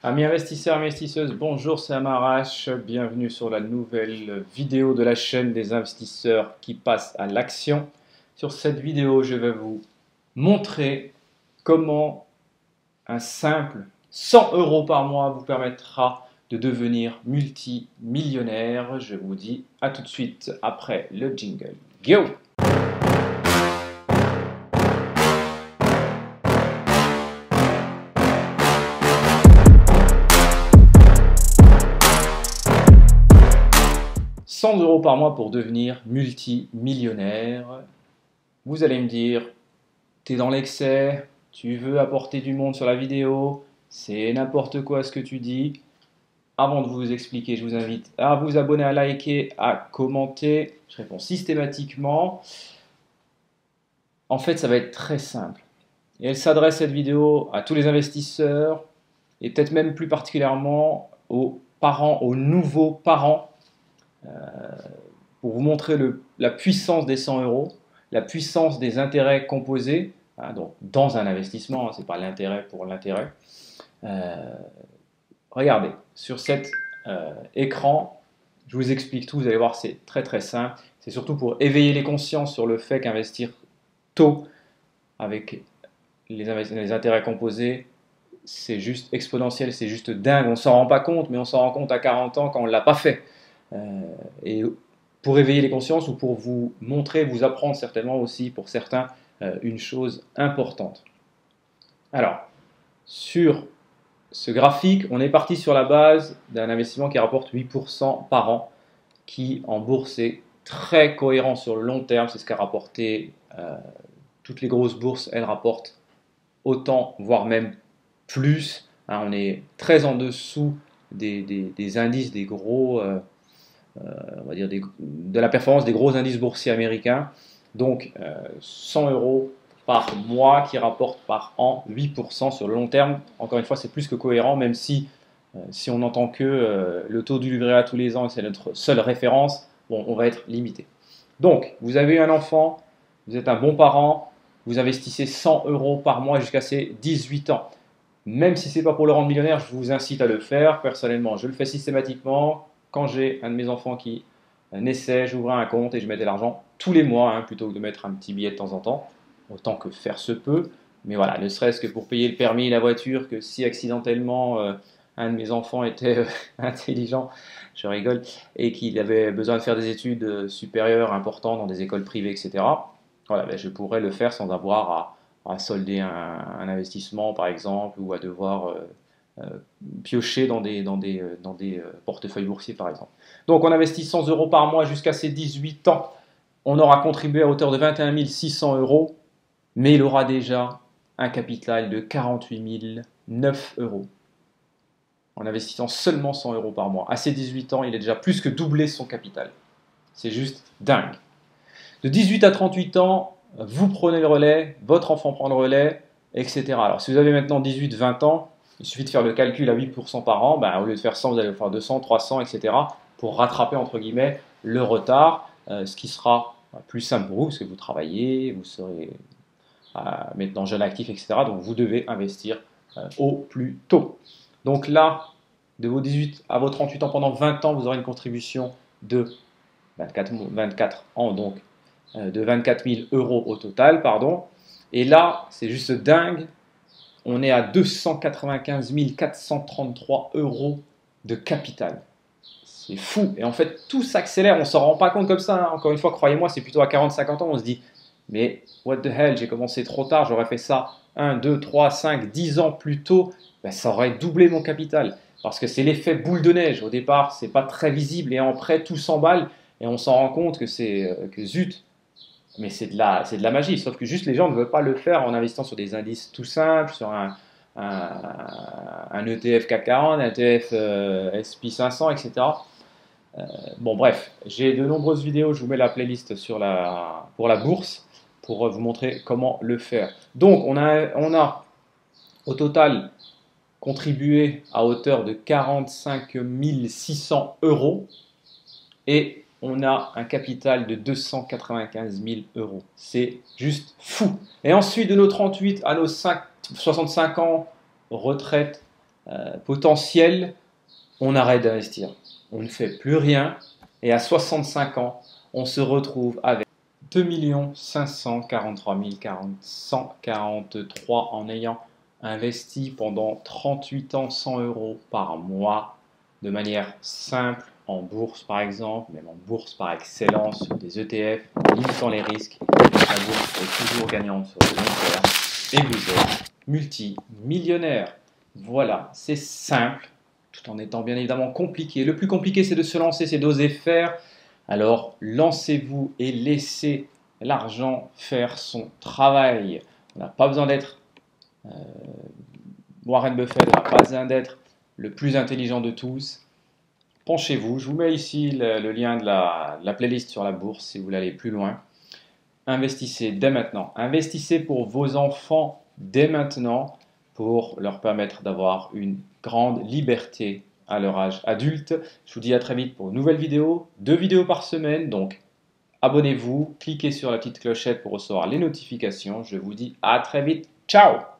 Amis investisseurs, investisseuses, bonjour, c'est Amarash. Bienvenue sur la nouvelle vidéo de la chaîne des investisseurs qui passent à l'action. Sur cette vidéo, je vais vous montrer comment un simple 100 € par mois vous permettra de devenir multimillionnaire. Je vous dis à tout de suite après le jingle. Go! 100 € par mois pour devenir multimillionnaire. Vous allez me dire, tu es dans l'excès, tu veux apporter du monde sur la vidéo, c'est n'importe quoi ce que tu dis. Avant de vous expliquer, je vous invite à vous abonner, à liker, à commenter. Je réponds systématiquement. En fait, ça va être très simple. Et elle s'adresse cette vidéo à tous les investisseurs et peut-être même plus particulièrement aux parents, aux nouveaux parents. Pour vous montrer la puissance des 100 €, la puissance des intérêts composés, donc dans un investissement, ce n'est pas l'intérêt pour l'intérêt. Regardez, sur cet écran, je vous explique tout, vous allez voir, c'est très très simple. C'est surtout pour éveiller les consciences sur le fait qu'investir tôt avec les intérêts composés, c'est juste exponentiel, c'est juste dingue. On ne s'en rend pas compte, mais on s'en rend compte à 40 ans quand on ne l'a pas fait. Et pour éveiller les consciences ou pour vous montrer, vous apprendre certainement aussi pour certains une chose importante. Alors, sur ce graphique, on est parti sur la base d'un investissement qui rapporte 8% par an, qui en bourse est très cohérent sur le long terme. C'est ce qu'a rapporté toutes les grosses bourses, elles rapportent autant, voire même plus. On est très en dessous des indices, des gros... on va dire de la performance des gros indices boursiers américains. Donc 100 € par mois qui rapporte par an 8% sur le long terme. Encore une fois, c'est plus que cohérent, même si on n'entend que le taux du livret A tous les ans et c'est notre seule référence, bon, on va être limité. Donc, vous avez eu un enfant, vous êtes un bon parent, vous investissez 100 € par mois jusqu'à ses 18 ans. Même si ce n'est pas pour le rendre millionnaire, je vous incite à le faire. Personnellement, je le fais systématiquement. Quand j'ai un de mes enfants qui naissait, j'ouvrais un compte et je mettais l'argent tous les mois, plutôt que de mettre un petit billet de temps en temps, autant que faire se peut. Mais voilà, ne serait-ce que pour payer le permis et la voiture, que si accidentellement un de mes enfants était intelligent, je rigole, et qu'il avait besoin de faire des études supérieures importantes dans des écoles privées, etc., voilà, ben, je pourrais le faire sans avoir à solder un investissement, par exemple, ou à devoir piocher dans des portefeuilles boursiers, par exemple. Donc, on investit 100 € par mois jusqu'à ses 18 ans. On aura contribué à hauteur de 21 600 €, mais il aura déjà un capital de 48 009 €. En investissant seulement 100 € par mois. À ses 18 ans, il a déjà plus que doublé son capital. C'est juste dingue. De 18 à 38 ans, vous prenez le relais, votre enfant prend le relais, etc. Alors, si vous avez maintenant 18-20 ans, il suffit de faire le calcul à 8% par an, au lieu de faire 100, vous allez faire 200, 300, etc. pour rattraper, entre guillemets, le retard, ce qui sera plus simple pour vous, parce que vous travaillez, vous serez maintenant jeune actif, etc. Donc, vous devez investir au plus tôt. Donc là, de vos 18 à vos 38 ans, pendant 20 ans, vous aurez une contribution de 24 ans, donc de 24 000 € au total, pardon. Et là, c'est juste dingue, on est à 295 433 € de capital. C'est fou. Et en fait, tout s'accélère, on ne s'en rend pas compte comme ça. Encore une fois, croyez-moi, c'est plutôt à 40-50 ans, on se dit, mais what the hell, j'ai commencé trop tard, j'aurais fait ça 1, 2, 3, 5, 10 ans plus tôt, ça aurait doublé mon capital. Parce que c'est l'effet boule de neige. Au départ, c'est pas très visible et après, tout s'emballe et on s'en rend compte que zut, mais c'est de la magie. Sauf que juste les gens ne veulent pas le faire en investissant sur des indices tout simples, sur un ETF CAC 40, un ETF SP 500, etc. Bon, bref, j'ai de nombreuses vidéos. Je vous mets la playlist pour la bourse pour vous montrer comment le faire. Donc, on a au total contribué à hauteur de 45 600 € et on a un capital de 295 000 €. C'est juste fou. Et ensuite, de nos 38 à nos 65 ans, retraite, potentiel, on arrête d'investir. On ne fait plus rien et à 65 ans, on se retrouve avec 2 543 143 en ayant investi pendant 38 ans 100 € par mois de manière simple en bourse par exemple, même en bourse par excellence, sur des ETF, en limitant les risques. La bourse est toujours gagnante sur le long terme et vous êtes multimillionnaire. Voilà, c'est simple, tout en étant bien évidemment compliqué. Le plus compliqué, c'est de se lancer, c'est d'oser faire. Alors, lancez-vous et laissez l'argent faire son travail. On n'a pas besoin d'être Warren Buffett, on n'a pas besoin d'être le plus intelligent de tous. Penchez-vous, je vous mets ici le lien de la playlist sur la bourse si vous voulez aller plus loin. Investissez dès maintenant. Investissez pour vos enfants dès maintenant pour leur permettre d'avoir une grande liberté à leur âge adulte. Je vous dis à très vite pour une nouvelle vidéo, 2 vidéos par semaine, donc abonnez-vous, cliquez sur la petite clochette pour recevoir les notifications. Je vous dis à très vite, ciao!